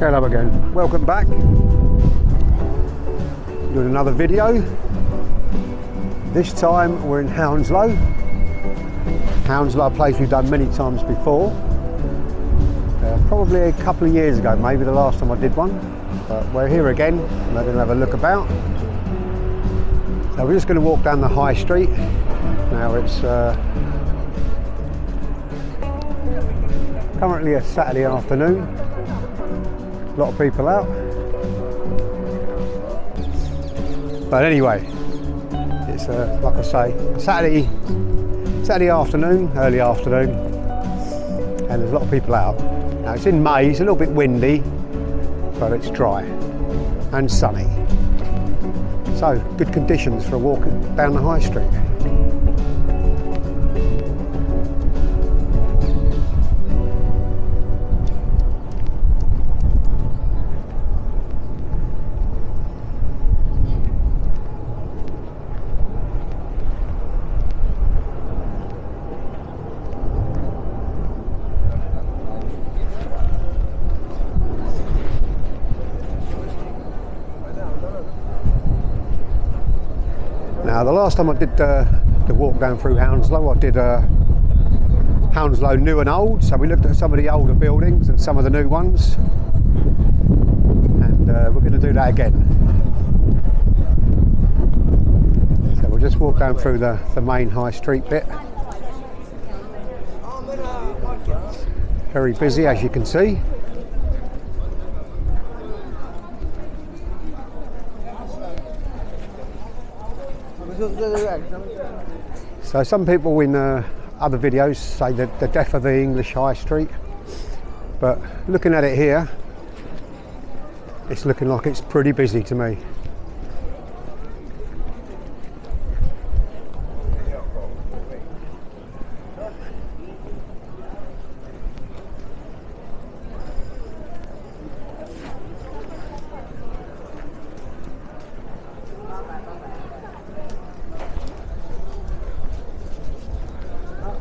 Hello again, welcome back. Doing another video. This time we're in Hounslow. Hounslow, a place we've done many times before. Probably a couple of years ago, maybe the last time I did one. But we're here again, and we're going to have a look about. So we're just going to walk down the High Street. Now it's currently a Saturday afternoon. A lot of people out. But anyway, it's like I say, Saturday afternoon, early afternoon, and there's a lot of people out. Now it's in May, it's a little bit windy, but it's dry and sunny. So good conditions for a walk down the High Street. Now the last time I did the walk down through Hounslow, I did Hounslow new and old, so we looked at some of the older buildings and some of the new ones, and we're going to do that again. So we'll just walk down through the main High Street bit. Very busy, as you can see. So some people in other videos say that the death of the English High Street, but looking at it here, it's looking like it's pretty busy to me.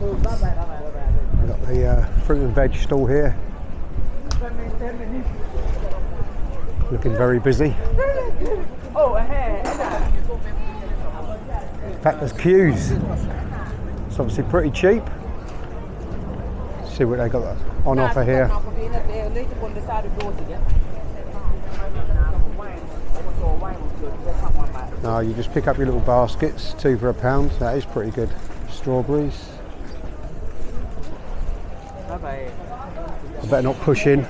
We've got the fruit and veg stall here. Looking very busy. In fact, there's queues. It's obviously pretty cheap. Let's see what they got on offer here. No, you just pick up your little baskets, £2 for £1. That is pretty good. Strawberries. I better not push in.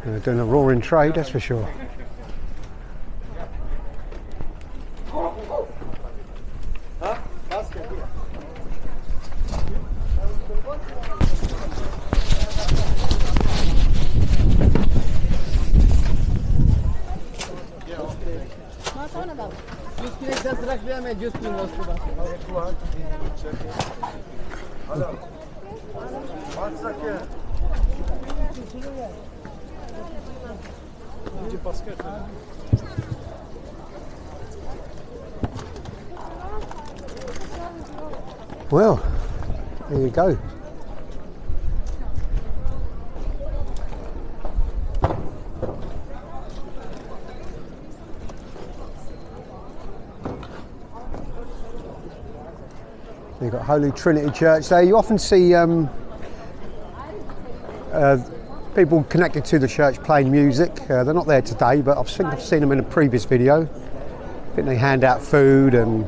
They're doing a roaring trade, that's for sure. Well, there you go. You've got Holy Trinity Church there. You often see people connected to the church playing music. They're not there today, but I think I've seen them in a previous video. I think they hand out food and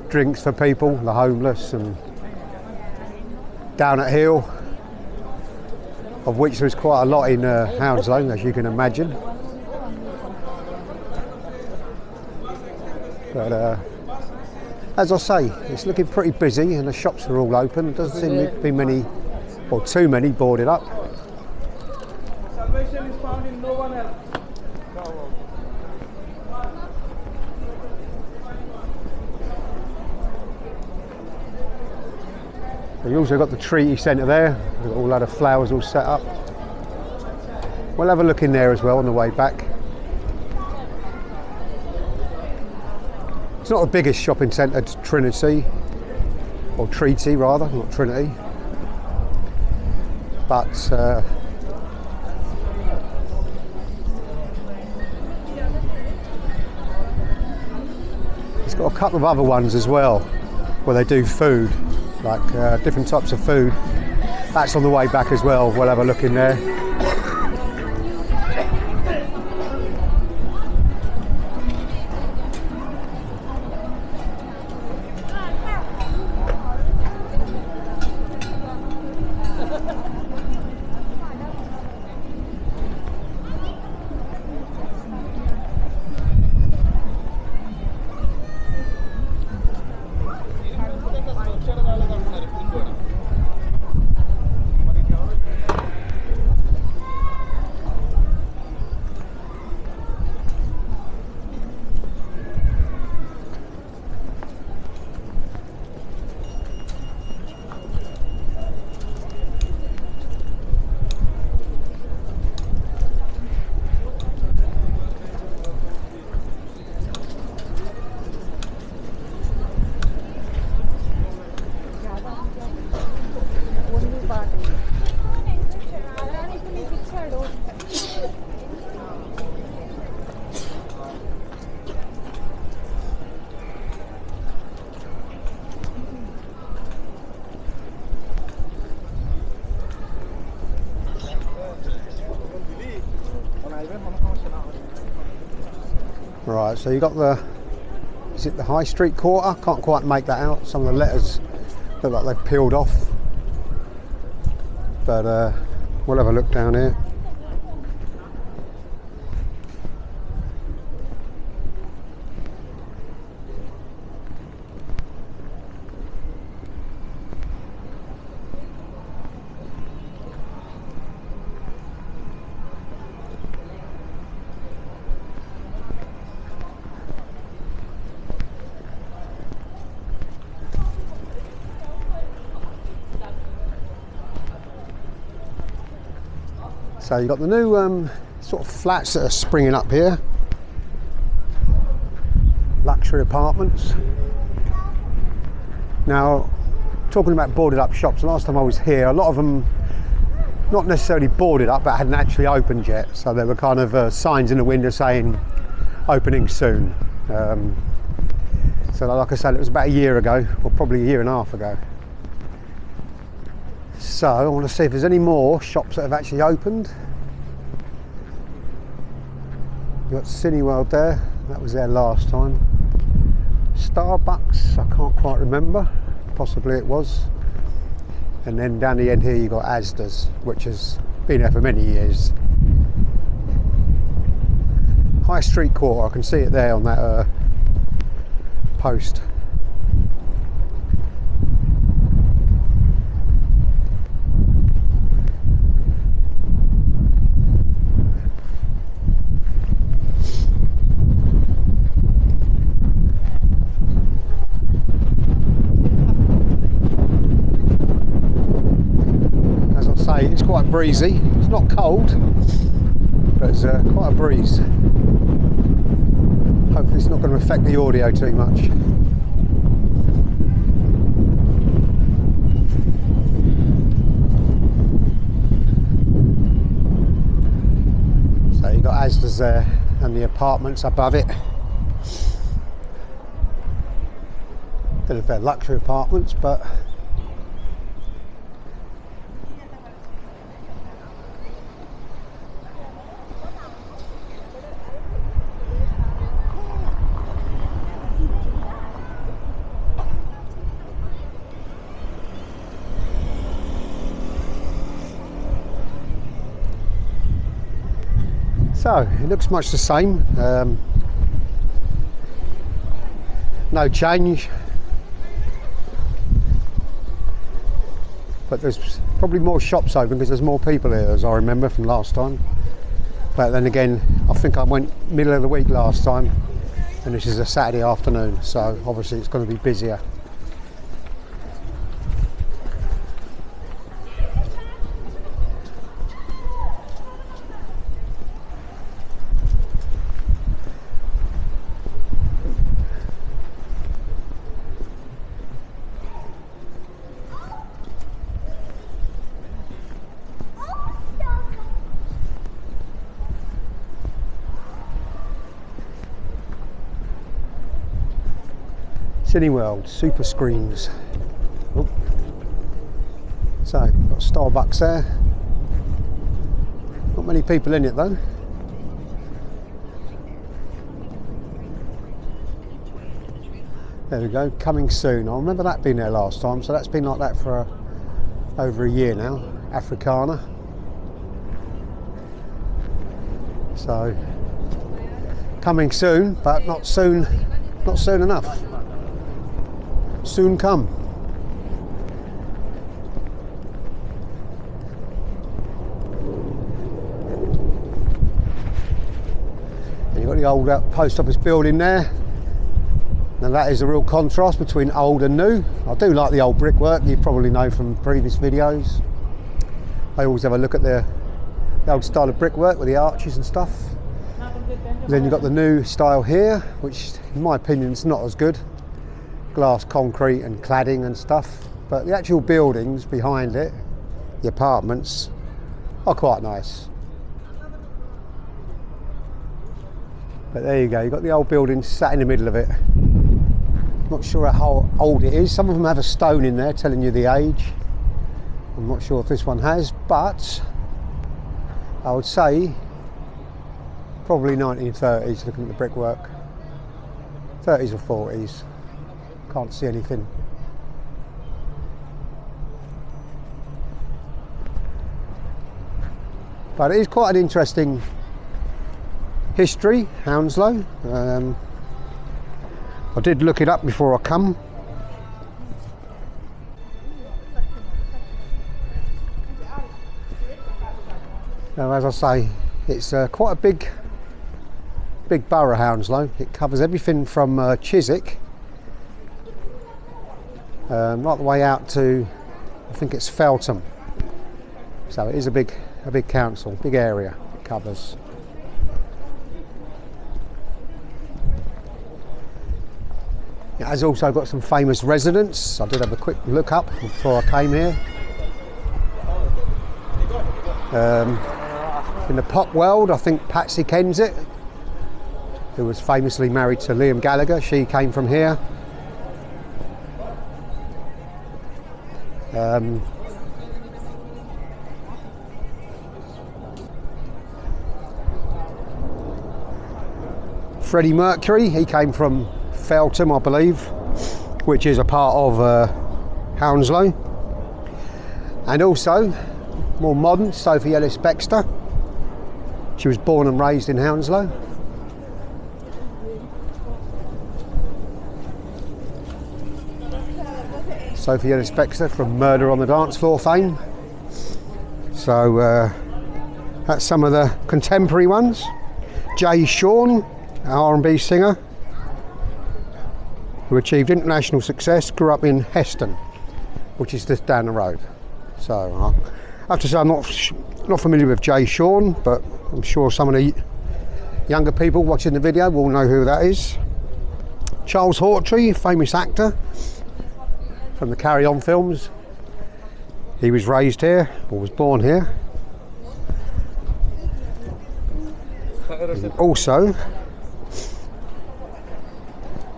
drinks for people, the homeless, and down at Hill, of which there's quite a lot in Hounslow, as you can imagine. But as I say, it's looking pretty busy and the shops are all open. Doesn't seem to be many, or too many, boarded up. Salvation is found in no one else. You also got the treaty centre there. We've got all a lot of flowers all set up. We'll have a look in there as well on the way back. It's not the biggest shopping centre to Trinity. or treaty rather, not Trinity. But it's got a couple of other ones as well where they do food, like different types of food. That's on the way back as well. We'll have a look in there. Right, so you got is it the High Street quarter? Can't quite make that out. Some of the letters look like they've peeled off. But we'll have a look down here. So you've got the new sort of flats that are springing up here. Luxury apartments. Now, talking about boarded up shops, last time I was here, a lot of them not necessarily boarded up, but hadn't actually opened yet. So there were kind of signs in the window saying opening soon. So like I said, it was about a year ago, or probably a year and a half ago. So I want to see if there's any more shops that have actually opened. You've got Cineworld there, that was there last time. Starbucks, I can't quite remember, possibly it was. And then down the end here you've got Asda's, which has been there for many years. High Street quarter, I can see it there on that post. It's quite breezy. It's not cold, but it's quite a breeze. Hopefully it's not going to affect the audio too much. So you've got Asda's there and the apartments above it. Don't know if they're luxury apartments, but so it looks much the same, no change, but there's probably more shops open because there's more people here, as I remember from last time. But then again, I think I went middle of the week last time and this is a Saturday afternoon, so obviously it's going to be busier. Cineworld, super screens. Oh. So, got Starbucks there. Not many people in it though. There we go, coming soon. I remember that being there last time, so that's been like that for over a year now. Africana. So, coming soon, but not soon enough. Soon come. And you've got the old post office building there. Now that is a real contrast between old and new. I do like the old brickwork, you probably know from previous videos. I always have a look at the old style of brickwork with the arches and stuff. Then you've got the new style here, which in my opinion is not as good. Glass, concrete and cladding and stuff. But the actual buildings behind it, the apartments, are quite nice. But there you go, you've got the old building sat in the middle of it. Not sure how old it is. Some of them have a stone in there telling you the age. I'm not sure if this one has, but I would say probably 1930s looking at the brickwork. 30s or 40s. Can't see anything. But it is quite an interesting history, Hounslow. I did look it up before I come. Now, as I say, it's quite a big borough, Hounslow. It covers everything from Chiswick right the way out to, I think it's Feltham. So it is a big council, big area it covers. It has also got some famous residents. I did have a quick look up before I came here. In the pop world, I think Patsy Kensit, who was famously married to Liam Gallagher, she came from here. Freddie Mercury, he came from Feltham, I believe, which is a part of Hounslow. And also, more modern, Sophie Ellis-Bextor. She was born and raised in Hounslow. Sophie Ellis-Bextor from Murder on the Dance Floor fame. So that's some of the contemporary ones. Jay Sean, R&B singer, who achieved international success, grew up in Heston, which is just down the road. So I have to say I'm not familiar with Jay Sean, but I'm sure some of the younger people watching the video will know who that is. Charles Hawtrey, famous actor from the Carry On films. He was raised here, or was born here. And also,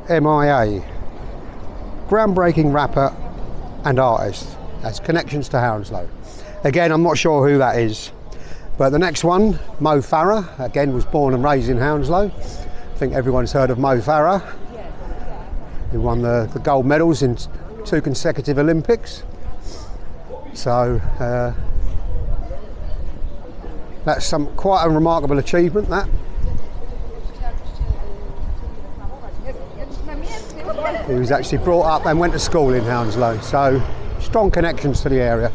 MIA, groundbreaking rapper and artist, has connections to Hounslow. Again, I'm not sure who that is. But the next one, Mo Farah, again was born and raised in Hounslow. I think everyone's heard of Mo Farah. He won the gold medals in 2 consecutive Olympics. So that's quite a remarkable achievement, that. He was actually brought up and went to school in Hounslow, so strong connections to the area.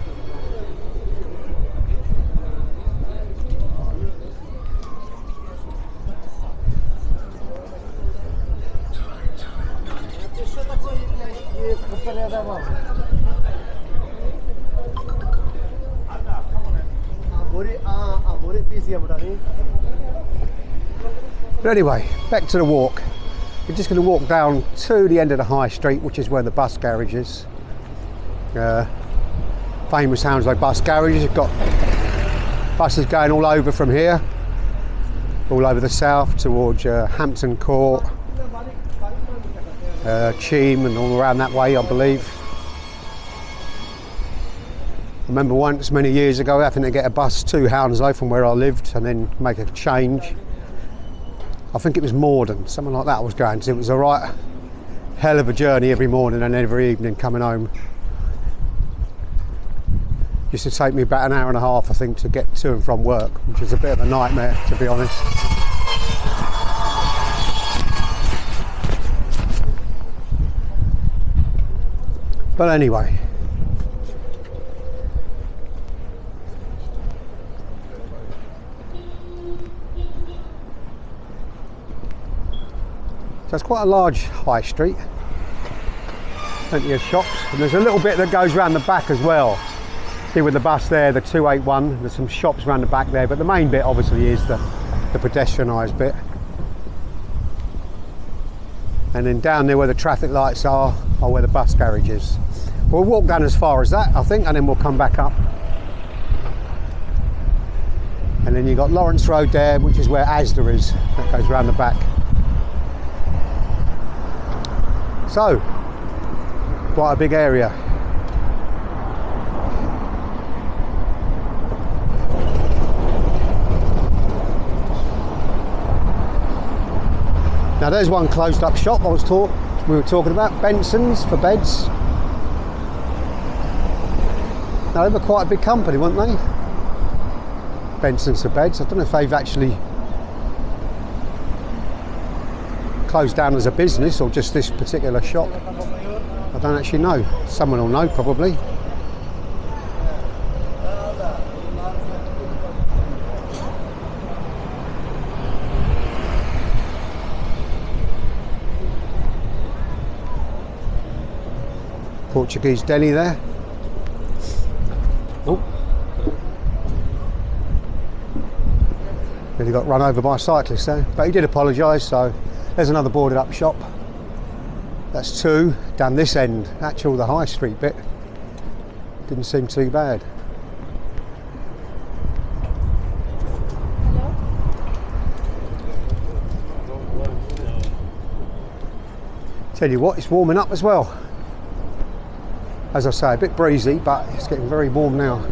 But anyway, back to the walk. We're just going to walk down to the end of the High Street, which is where the bus garage is. Famous Hounslow bus garages. You've got buses going all over from here, all over the south towards Hampton Court, Cheam and all around that way, I believe. I remember once many years ago having to get a bus to Hounslow from where I lived and then make a change. I think it was Morden, something like that I was going to. It was a right hell of a journey every morning and every evening coming home. Used to take me about an hour and a half, I think, to get to and from work, which was a bit of a nightmare, to be honest. But anyway. So it's quite a large high street, plenty of shops, and there's a little bit that goes around the back as well. See with the bus there, the 281, there's some shops around the back there, but the main bit obviously is the pedestrianised bit. And then down there where the traffic lights are where the bus garage is. We'll walk down as far as that, I think, and then we'll come back up. And then you've got Lawrence Road there, which is where Asda is, that goes around the back. So, quite a big area. Now there's one closed up shop we were talking about, Benson's for beds. Now they were quite a big company, weren't they? Benson's for beds. I don't know if they've actually closed down as a business or just this particular shop. I don't actually know. Someone will know probably. Portuguese deli there. Oh. Really got run over by a cyclist there, but he did apologise, so there's another boarded up shop. That's two down this end. Actually, the high street bit didn't seem too bad. Tell you what, it's warming up as well. As I say, a bit breezy, but it's getting very warm now.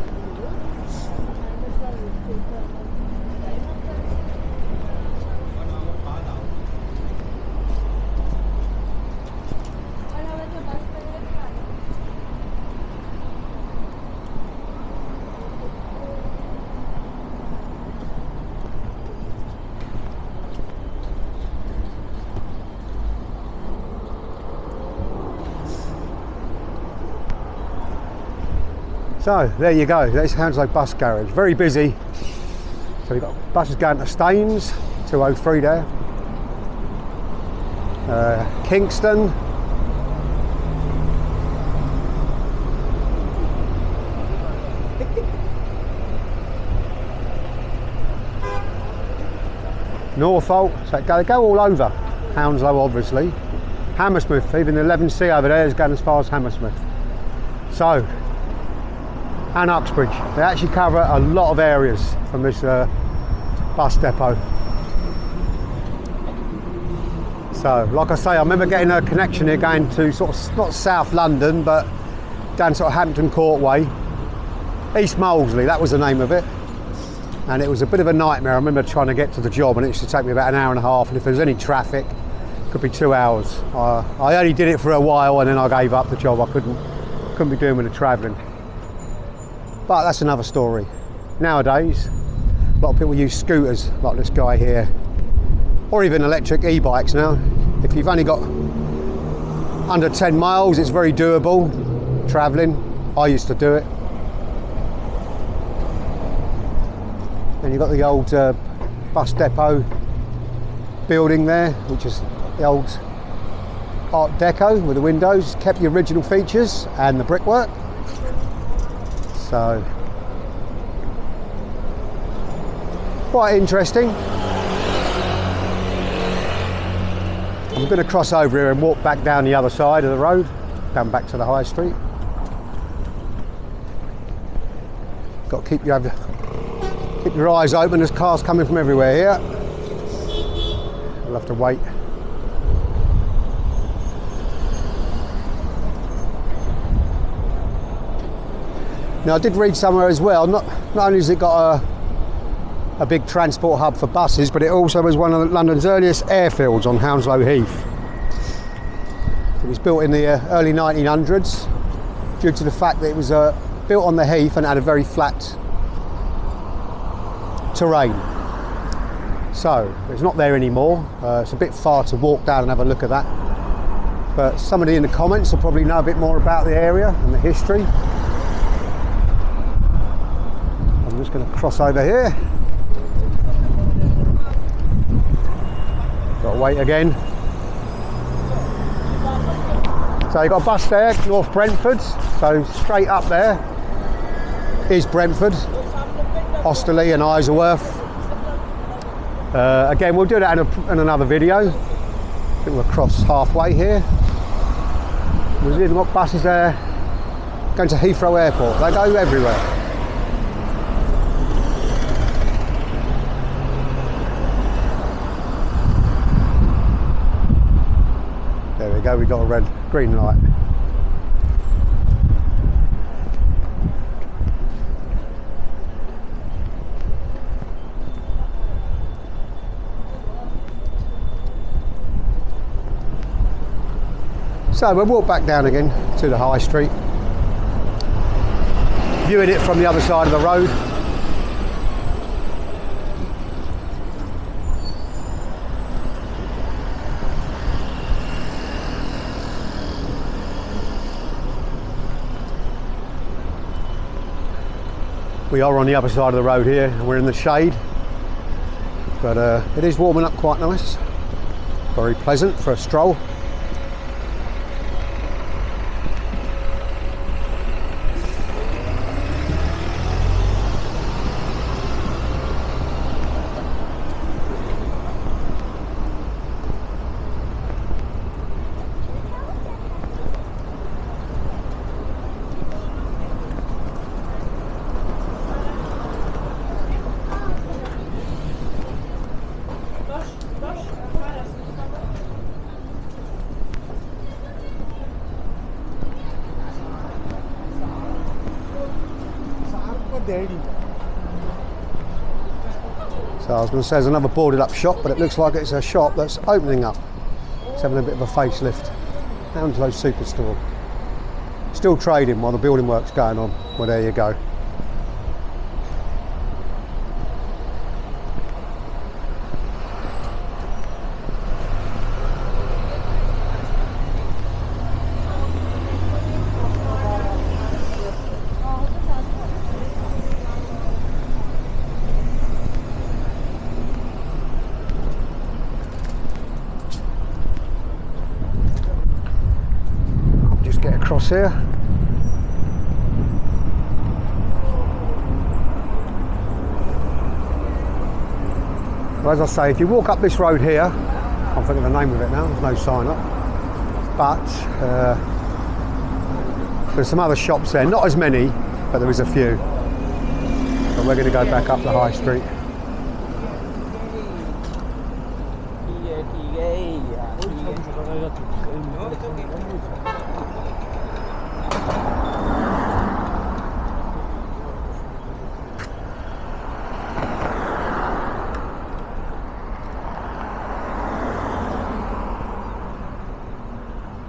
So there you go, there's Hounslow bus garage, very busy. So we've got buses going to Staines, 203 there. Kingston. Norfolk, so they go all over Hounslow obviously. Hammersmith, even the 11C over there is going as far as Hammersmith. So, and Uxbridge. They actually cover a lot of areas from this bus depot. So, like I say, I remember getting a connection here going to sort of, not South London, but down sort of Hampton Court way. East Molesley, that was the name of it. And it was a bit of a nightmare. I remember trying to get to the job and it used to take me about an hour and a half, and if there was any traffic, it could be 2 hours. I only did it for a while and then I gave up the job. I couldn't be doing with the travelling. But that's another story. Nowadays, a lot of people use scooters like this guy here, or even electric e-bikes now. If you've only got under 10 miles, it's very doable travelling. I used to do it. And you've got the old bus depot building there, which is the old Art Deco with the windows, kept the original features and the brickwork. So, quite interesting. I'm going to cross over here and walk back down the other side of the road, down back to the high street. Got to keep your eyes open, there's cars coming from everywhere here. We'll have to wait. Now I did read somewhere as well, not only has it got a big transport hub for buses, but it also was one of London's earliest airfields on Hounslow Heath. It was built in the early 1900s due to the fact that it was built on the heath and had a very flat terrain. So it's not there anymore. It's a bit far to walk down and have a look at that. But somebody in the comments will probably know a bit more about the area and the history. I'm just going to cross over here. Got to wait again. So you've got a bus there, North Brentford. So straight up there is Brentford, Osterley and Isleworth. Again, we'll do that in another video. I think we'll cross halfway here. We've even got buses there going to Heathrow Airport. They go everywhere. There we go, we got a green light. So we'll walk back down again to the High Street, viewing it from the other side of the road. We are on the other side of the road here and we're in the shade, but it is warming up quite nice, very pleasant for a stroll. So I was going to say there's another boarded up shop, but it looks like it's a shop that's opening up. It's having a bit of a facelift. Hounslow Superstore. Still trading while the building work's going on. Well, there you go. Get across here. Well, as I say, if you walk up this road here, I can't think of the name of it now, there's no sign up, but there's some other shops there, not as many, but there is a few. But we're going to go back up the High Street.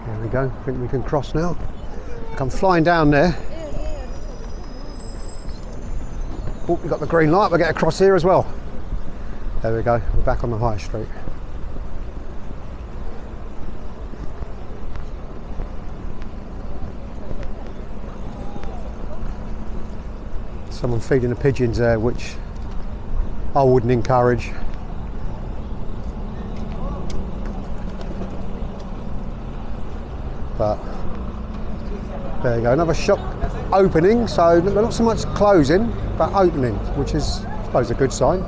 There we go, I think we can cross now. Come flying down there. Oh, we've got the green light, we'll get across here as well. There we go, we're back on the High Street. Someone feeding the pigeons there, which I wouldn't encourage. But there you go, another shop opening, so not so much closing, but opening, which is, I suppose, a good sign.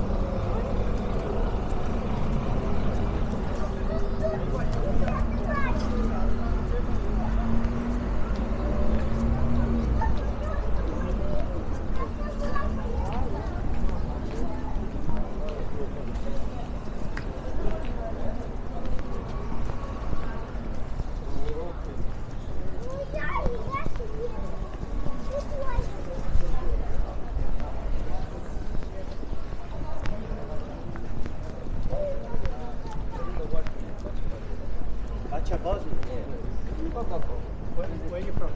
Where are you from?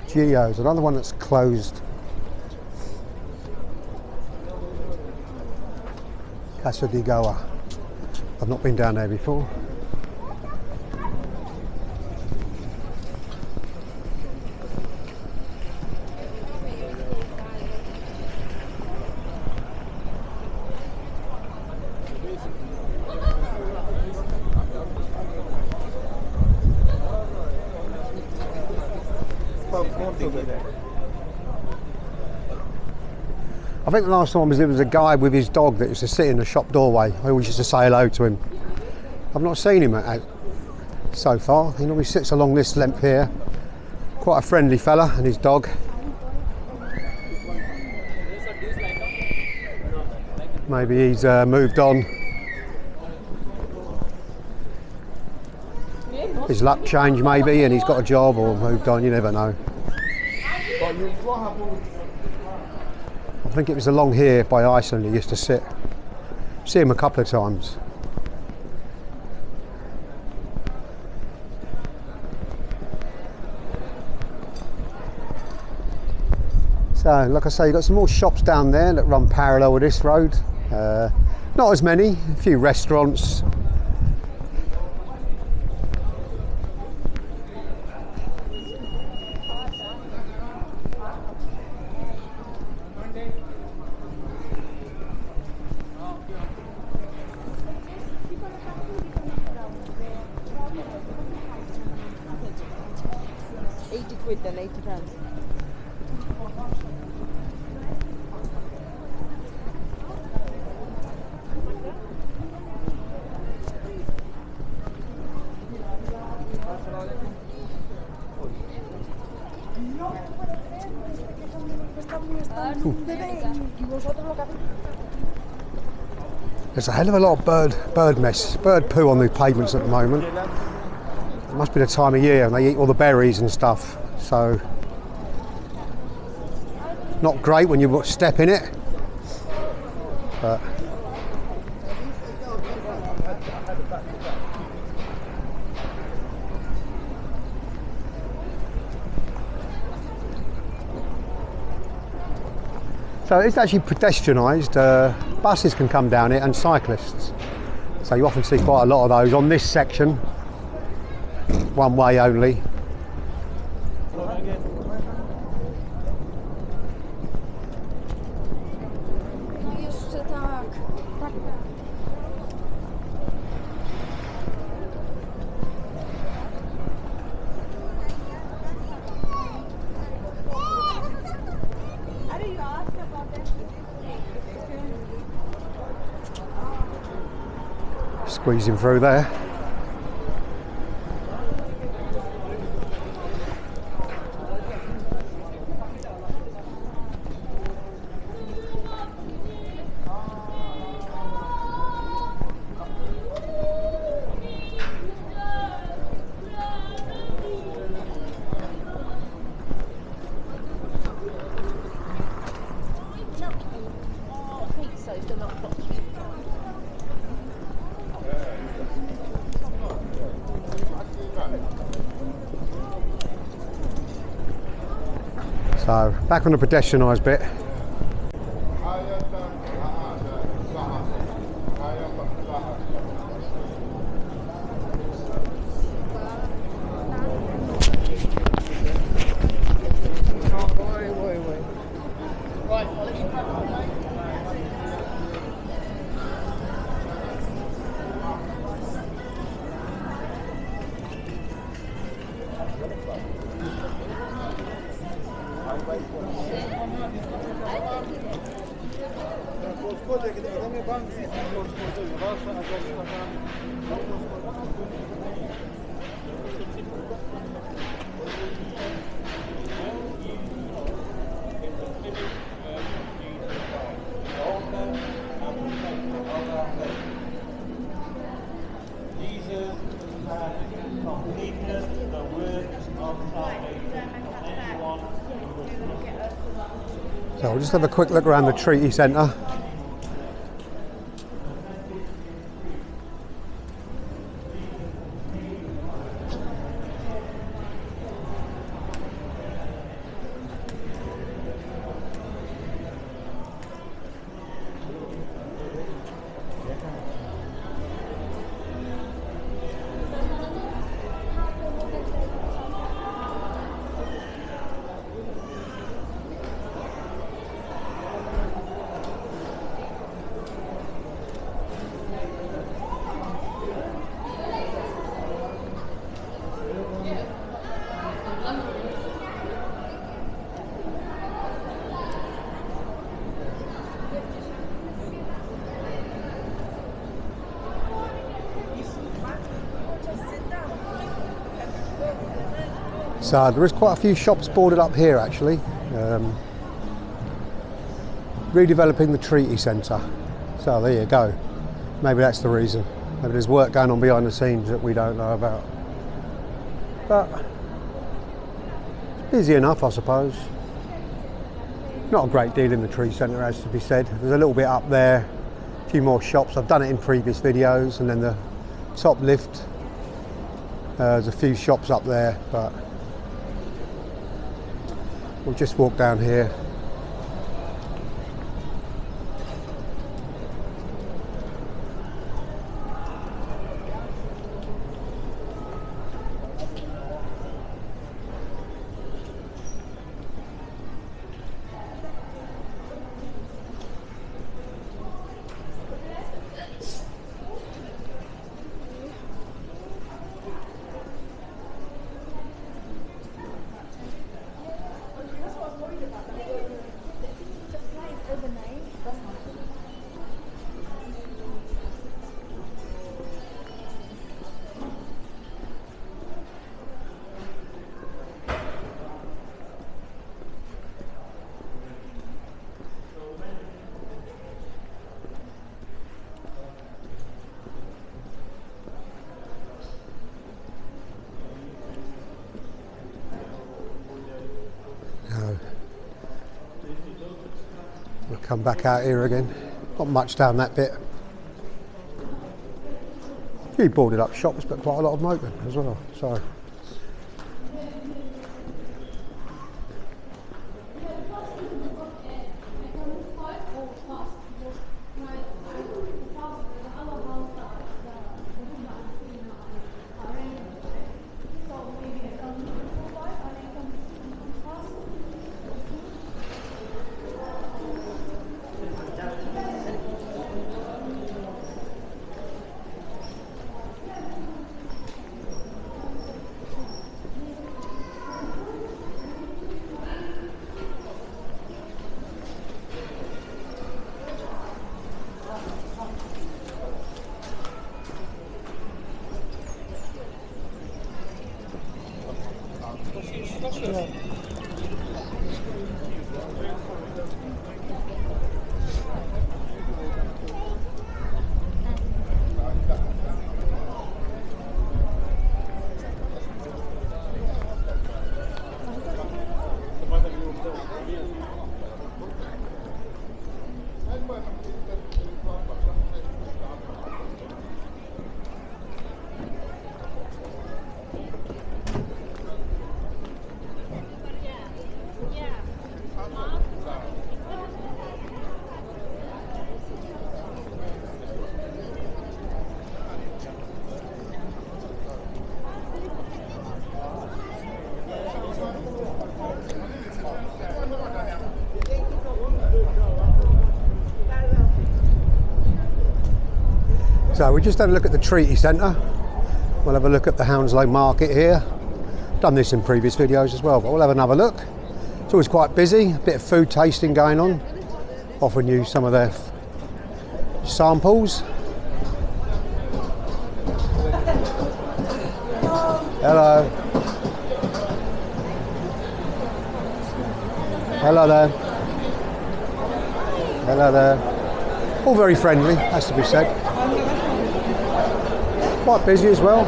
Geo's another one that's closed. Casa di Goa. I've not been down there before. I think the last time there was a guy with his dog that used to sit in the shop doorway. I always used to say hello to him. I've not seen him so far. He normally sits along this length here. Quite a friendly fella and his dog. Maybe he's moved on. His luck changed maybe and he's got a job or moved on, you never know. I think it was along here by Iceland he used to sit. See him a couple of times. So, like I say, you've got some more shops down there that run parallel with this road. Not as many, a few restaurants. £80 then, £80. There's a hell of a lot of bird poo on the pavements at the moment. It must be the time of year and they eat all the berries and stuff, so not great when you step in it, but so it's actually pedestrianised. Buses can come down it and cyclists, so you often see quite a lot of those on this section. One way only. Squeezing through there. So, back on the pedestrianised bit. So we'll just have a quick look around the treaty centre. So there is quite a few shops boarded up here actually. Redeveloping the treaty centre. So there you go. Maybe that's the reason. Maybe there's work going on behind the scenes that we don't know about. But it's busy enough, I suppose. Not a great deal in the tree centre, as to be said. There's a little bit up there, a few more shops. I've done it in previous videos, and then the top lift. There's a few shops up there, but we'll just walk down here. We'll come back out here again. Not much down that bit. A few boarded up shops, but quite a lot of them open as well. So. So we just had a look at the treaty centre. We'll have a look at the Hounslow market here. Done this in previous videos as well, but we'll have another look. It's always quite busy, a bit of food tasting going on. Offering you some of their samples. Hello. Hello there. Hello there. All very friendly, has to be said. Quite busy as well.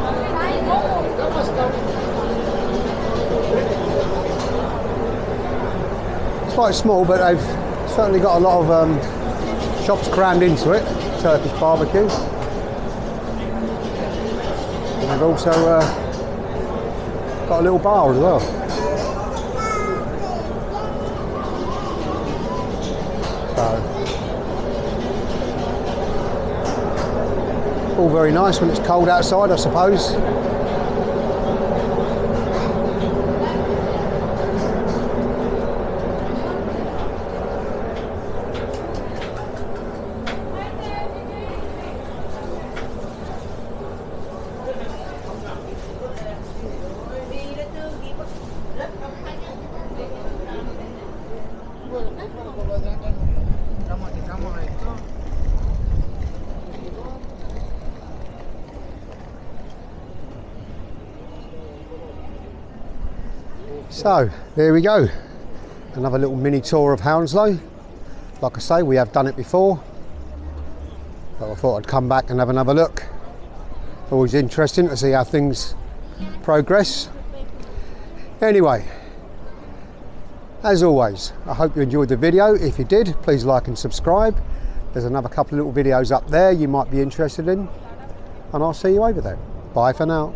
It's quite small, but they've certainly got a lot of shops crammed into it. Turkish barbecue. And they've also got a little bar as well. So, all very nice when it's cold outside, I suppose. So there we go, another little mini tour of Hounslow. Like I say, we have done it before, but I thought I'd come back and have another look. Always interesting to see how things progress. Anyway, as always, I hope you enjoyed the video. If you did, please like and subscribe. There's another couple of little videos up there you might be interested in, and I'll see you over there. Bye for now.